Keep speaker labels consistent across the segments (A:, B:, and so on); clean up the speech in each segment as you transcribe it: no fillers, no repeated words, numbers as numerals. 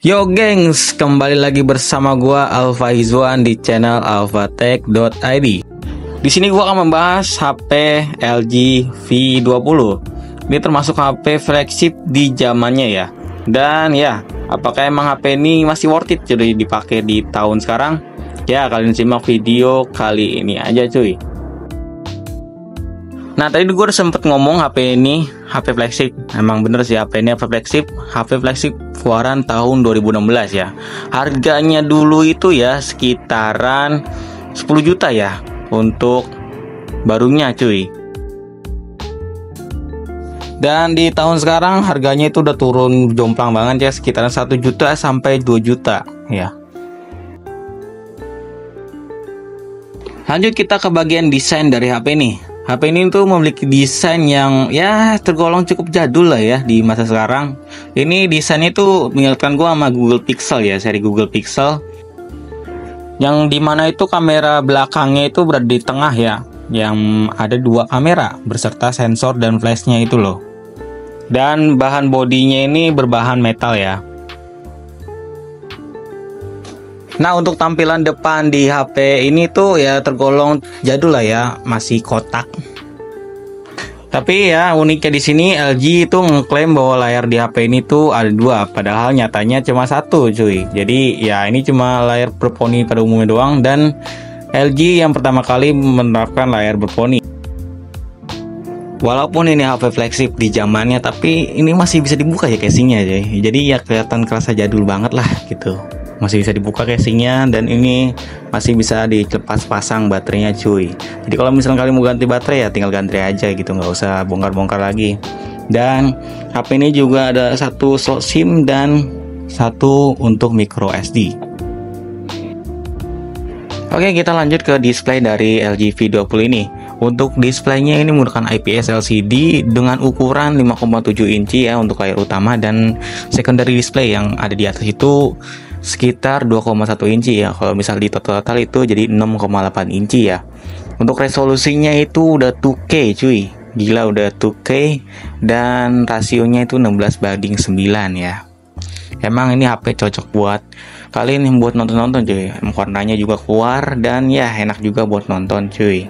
A: Yo gengs, kembali lagi bersama gua Alfa Izwan di channel alfatech.id. Di sini gua akan membahas HP LG V20. Ini termasuk HP flagship di zamannya ya. Dan ya, apakah emang HP ini masih worth it jadi dipakai di tahun sekarang? Ya, kalian simak video kali ini aja cuy. Nah, tadi gue udah sempet ngomong HP ini HP flagship. Emang bener sih HP ini HP flagship keluaran tahun 2016 ya. Harganya dulu itu ya sekitaran 10 juta ya untuk barunya cuy. Dan di tahun sekarang harganya itu udah turun jomplang banget ya, sekitaran 1 juta sampai 2 juta ya. Lanjut kita ke bagian desain dari HP ini. HP ini tuh memiliki desain yang ya tergolong cukup jadul lah ya di masa sekarang. Ini desainnya tuh mengingatkan gua sama Google Pixel ya, seri Google Pixel. Yang dimana itu kamera belakangnya itu berada di tengah ya, yang ada 2 kamera berserta sensor dan flashnya itu loh. Dan bahan bodinya ini berbahan metal ya. Nah, untuk tampilan depan di HP ini tuh ya tergolong jadul lah ya, masih kotak. Tapi ya uniknya di sini LG itu ngeklaim bahwa layar di HP ini tuh ada 2, padahal nyatanya cuma 1 cuy. Jadi ya ini cuma layar berponi pada umumnya doang, dan LG yang pertama kali menerapkan layar berponi. Walaupun ini HP flagship di zamannya, tapi ini masih bisa dibuka ya casingnya cuy. Jadi ya kelihatan kerasa jadul banget lah gitu. Masih bisa dibuka casingnya, dan ini masih bisa dilepas pasang baterainya cuy. Jadi kalau misalnya kalian mau ganti baterai ya tinggal ganti aja gitu, nggak usah bongkar-bongkar lagi. Dan HP ini juga ada 1 slot SIM dan 1 untuk micro SD. Oke, kita lanjut ke display dari LG V20 ini. Untuk displaynya ini menggunakan IPS LCD dengan ukuran 5,7 inci ya untuk layar utama, dan secondary display yang ada di atas itu sekitar 2,1 inci ya. Kalau misal di total itu jadi 6,8 inci ya. Untuk resolusinya itu udah 2K cuy. Gila, udah 2K, dan rasionya itu 16:9 ya. Emang ini HP cocok buat kalian yang buat nonton-nonton cuy. Warnanya juga keluar, dan ya enak juga buat nonton cuy.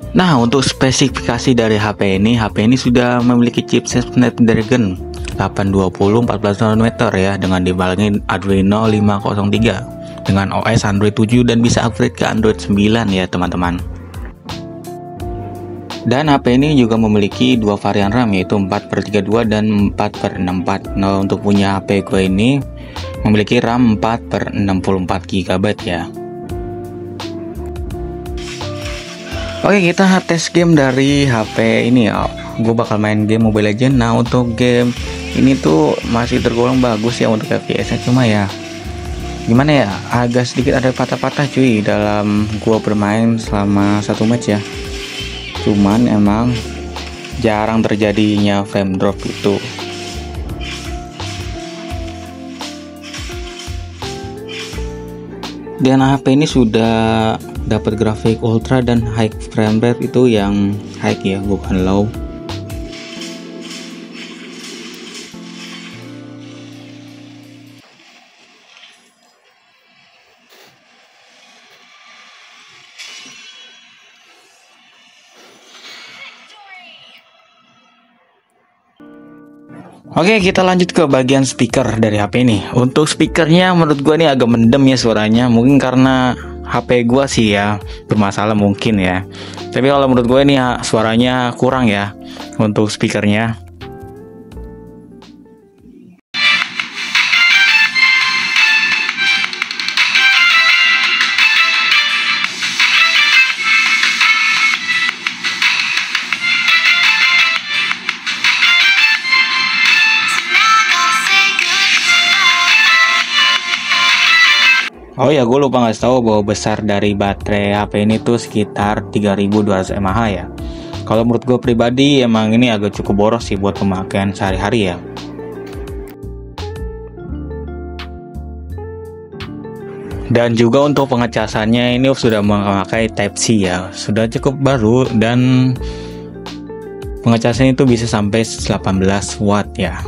A: Nah, untuk spesifikasi dari HP ini sudah memiliki chipset Snapdragon 820 14 nanometer ya, dengan dibarengi Adreno 503 dengan OS Android 7 dan bisa upgrade ke Android 9 ya teman-teman. Dan HP ini juga memiliki 2 varian RAM, yaitu 4/32 dan 4/64. Nah, untuk punya HP gue ini memiliki RAM 4/64 GB ya. Oke, kita tes game dari HP ini ya. Gue bakal main game Mobile Legends. Nah, untuk game ini tuh masih tergolong bagus ya untuk FPS-nya, cuma ya gimana ya, agak sedikit ada patah-patah cuy dalam gua bermain selama 1 match ya. Cuman emang jarang terjadinya frame drop itu. Dan HP ini sudah dapat grafik ultra dan high frame rate, itu yang high ya, bukan low. Oke, kita lanjut ke bagian speaker dari HP ini. Untuk speakernya menurut gue ini agak mendem ya suaranya. Mungkin karena HP gue sih ya bermasalah mungkin ya. Tapi kalau menurut gue ini suaranya kurang ya untuk speakernya. Oh ya, gue lupa ngasih tahu bahwa besar dari baterai HP ini tuh sekitar 3200 mAh ya. Kalau menurut gue pribadi emang ini agak cukup boros sih buat pemakaian sehari-hari ya. Dan juga untuk pengecasannya ini sudah memakai Type C ya, sudah cukup baru dan Pengecasnya itu bisa sampai 18 watt ya.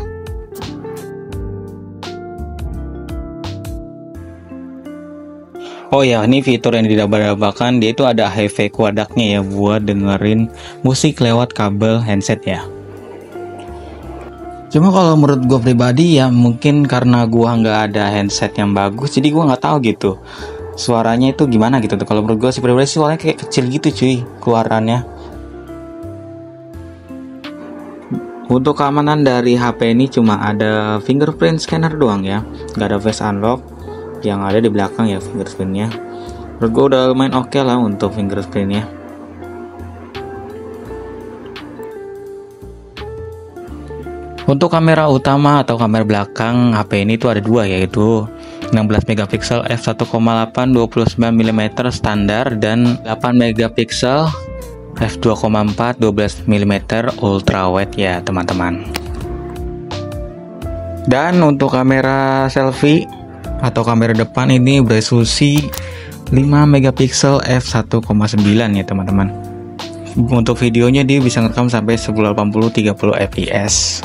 A: Oh ya, ini fitur yang didambah-dambakan, dia itu ada HiFi kodaknya ya buat dengerin musik lewat kabel handset ya. Cuma kalau menurut gue pribadi ya mungkin karena gue nggak ada handset yang bagus, jadi gue nggak tahu gitu suaranya itu gimana gitu. Kalau menurut gue sih pribadi suaranya kayak kecil gitu cuy keluarannya. Untuk keamanan dari HP ini cuma ada fingerprint scanner doang ya, nggak ada face unlock. Yang ada di belakang ya fingerprintnya. Menurut gue udah lumayan oke lah untuk fingerprintnya. Untuk kamera utama atau kamera belakang HP ini tuh ada dua, yaitu 16 megapiksel f1.8 29mm standar dan 8 megapiksel f2.4 12mm ultrawide ya teman-teman. Dan untuk kamera selfie atau kamera depan ini beresolusi 5 megapiksel f1.9 ya teman-teman. Untuk videonya dia bisa ngerekam sampai 1080 30 fps.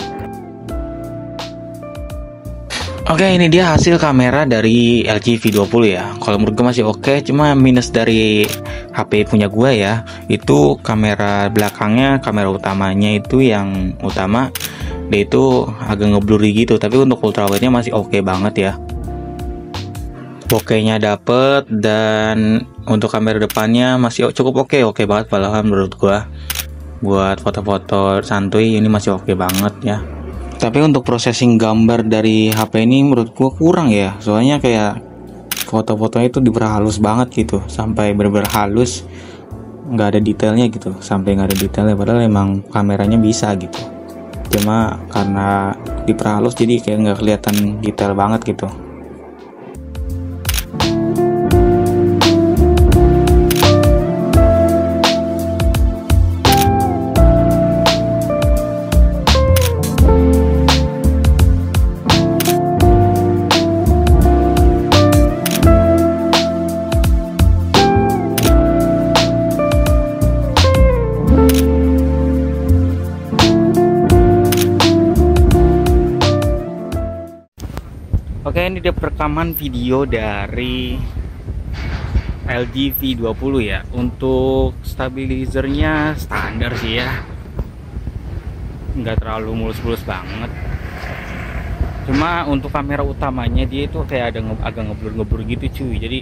A: Oke, ini dia hasil kamera dari LG V20 ya. Kalau menurut gue masih oke, cuma minus dari HP punya gue ya, itu kamera belakangnya, kamera utamanya itu yang utama dia itu agak ngeblurry gitu, tapi untuk ultrawide-nya masih oke banget ya. Bokehnya dapet, dan untuk kamera depannya masih cukup oke banget malahan menurut gua. Buat foto-foto santuy ini masih oke banget ya. Tapi untuk processing gambar dari HP ini menurut gua kurang ya, soalnya kayak foto-fotonya itu diperhalus banget gitu, sampai bener-bener halus, nggak ada detailnya gitu, sampai nggak ada detailnya, padahal emang kameranya bisa gitu. Cuma karena diperhalus jadi kayak nggak kelihatan detail banget gitu. Oke, ini dia perekaman video dari LG V20 ya. Untuk stabilizernya standar sih ya, nggak terlalu mulus-mulus banget. Cuma untuk kamera utamanya dia itu kayak ada agak ngeblur gitu cuy. Jadi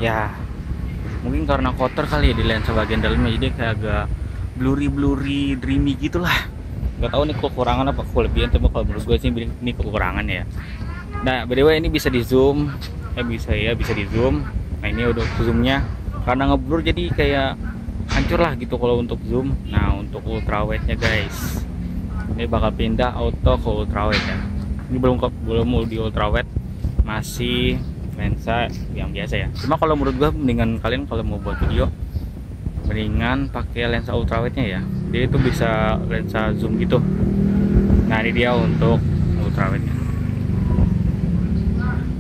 A: ya mungkin karena kotor kali ya di lensa bagian dalamnya, jadi kayak agak blurry dreamy gitulah. Nggak tahu nih kekurangan apa kelebihan, tapi kalau menurut gue sih ini kekurangan ya. Nah, by the way ini bisa di zoom, bisa di zoom. Nah, ini udah zoomnya, karena ngeblur jadi kayak hancur lah gitu kalau untuk zoom. Nah, untuk ultrawide nya guys, ini bakal pindah auto ke ultrawide ya. Ini belum di ultrawide, masih lensa yang biasa ya. Cuma kalau menurut gua mendingan kalian kalau mau buat video mendingan pakai lensa ultrawide nya ya, dia itu bisa lensa zoom gitu. Nah, ini dia untuk ultrawide nya.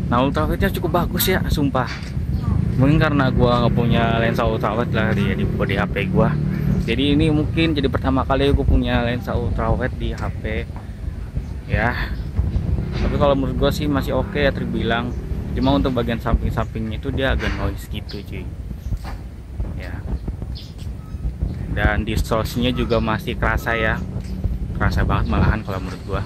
A: Nah, ultrawide-nya cukup bagus ya, sumpah. Mungkin karena gua nggak punya lensa ultrawide lah di HP gua. Jadi ini mungkin jadi pertama kali gua punya lensa ultrawide di HP ya. Tapi kalau menurut gua sih masih oke ya terbilang. Cuma untuk bagian samping-sampingnya itu dia agak noise gitu cuy. Ya. Dan distorsinya juga masih kerasa ya. Kerasa banget malahan kalau menurut gua.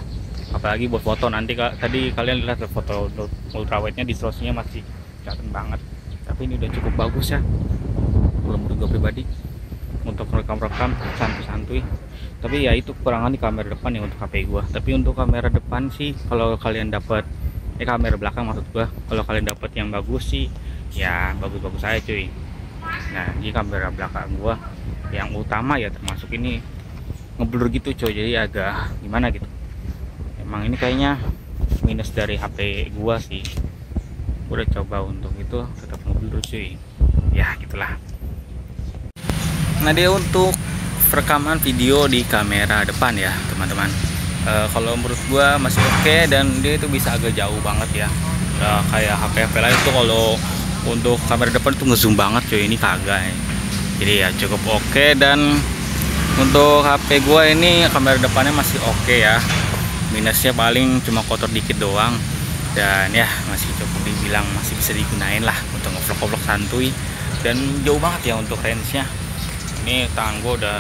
A: Apalagi buat foto nanti tadi kalian lihat foto ultrawide-nya distorsinya masih kelihatan banget. Tapi ini udah cukup bagus ya kalau menurut gue pribadi untuk rekam-rekam santuy-santuy. Tapi ya itu kekurangan di kamera depan ya untuk HP gue. Tapi untuk kamera depan sih kalau kalian dapat kamera belakang maksud gue, kalau kalian dapat yang bagus sih ya bagus-bagus aja cuy. Nah, di kamera belakang gue yang utama ya termasuk ini ngeblur gitu cuy, jadi agak gimana gitu. Emang ini kayaknya minus dari HP gua sih. Gua udah coba untuk itu tetap ngeblur cuy. Ya gitulah. Nah, dia untuk rekaman video di kamera depan ya teman-teman. Kalau menurut gua masih oke, dan dia itu bisa agak jauh banget ya. Kayak HP lain tuh kalau untuk kamera depan tuh ngezoom banget cuy, ini kagak ya. Jadi ya cukup oke, dan Untuk HP gua ini kamera depannya masih oke ya. Minusnya paling cuma kotor dikit doang. Dan ya masih cukup dibilang masih bisa digunain lah untuk ngevlog-vlog santuy. Dan jauh banget ya untuk range-nya. Ini tangan gua udah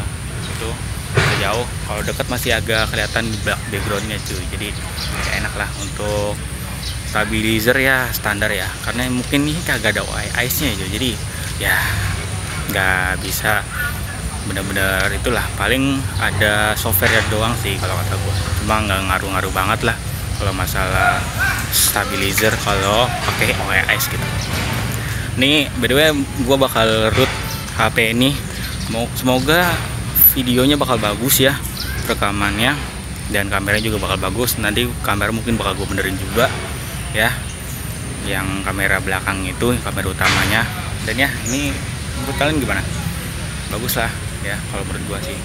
A: jauh. Kalau dekat masih agak kelihatan di backgroundnya cuy. Jadi ya enak lah. Untuk stabilizer ya standar ya. Karena mungkin ini kagak ada ice-nya cuy. Jadi ya nggak bisa bener-bener itulah, paling ada software doang sih kalau kata gue, cuma nggak ngaruh-ngaruh banget lah kalau masalah stabilizer kalau pakai OIS gitu. Nih by the way gue bakal root HP ini, semoga videonya bakal bagus ya, rekamannya dan kameranya juga bakal bagus. Nanti kamera mungkin bakal gue benerin juga ya, yang kamera belakang itu kamera utamanya. Dan ya ini menurut kalian gimana? Bagus lah ya kalau menurut gua sih.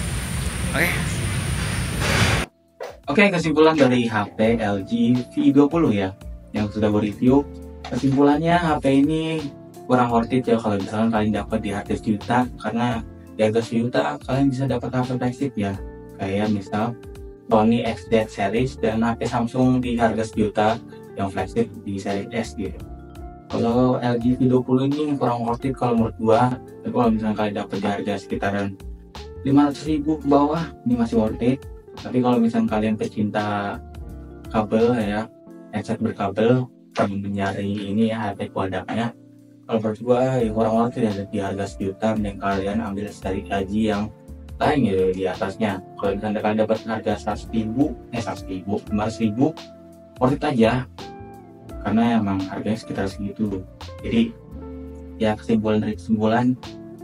A: Oke, kesimpulan dari HP LG V20 ya yang sudah gue review. Kesimpulannya HP ini kurang worth it ya kalau misalkan kalian dapat di harga sejuta, karena di harga sejuta kalian bisa dapat HP flagship ya, kayak misal Sony XZ series dan HP Samsung di harga sejuta yang flagship di seri S gitu. Kalau LG V20 ini kurang worth it kalau menurut gua. Tapi kalau misalnya kalian dapat di harga sekitaran 500.000 ke bawah, ini masih worth it. Tapi kalau misalnya kalian pecinta kabel ya, headset berkabel, pengen mencari ini ya HP kuadratnya, kalau menurut gua ya kurang worth it ya di harga sejuta. Mending kalian ambil dari LG yang lain ya di atasnya. Kalau misalnya kalian dapat harga 100.000, 500.000, worth it aja, karena emang harganya sekitar segitu. Jadi ya kesimpulan dari kesimpulan,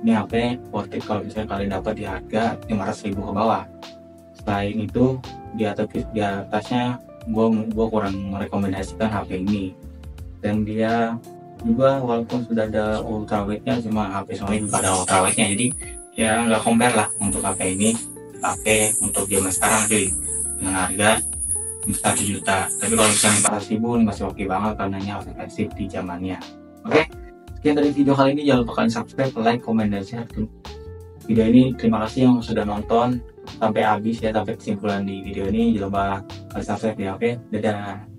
A: ini HP worth it kalau misalnya kalian dapat di harga 500.000 ke bawah. Selain itu di atasnya gue kurang merekomendasikan HP ini. Dan dia juga walaupun sudah ada ultrawide-nya, cuma HP Sony juga ada ultrawide-nya, jadi ya nggak compare lah untuk HP ini. HP untuk zaman sekarang cuy dengan harga 1 juta. Tapi kalau misalnya 400.000 ini masih oke banget karena ini flagship di zamannya. Oke, sekian dari video kali ini. Jangan lupa kalian subscribe, like, komen, dan share video ini. Terima kasih yang sudah nonton sampai habis ya, sampai kesimpulan di video ini. Jangan lupa kalian subscribe ya. Oke, dadah.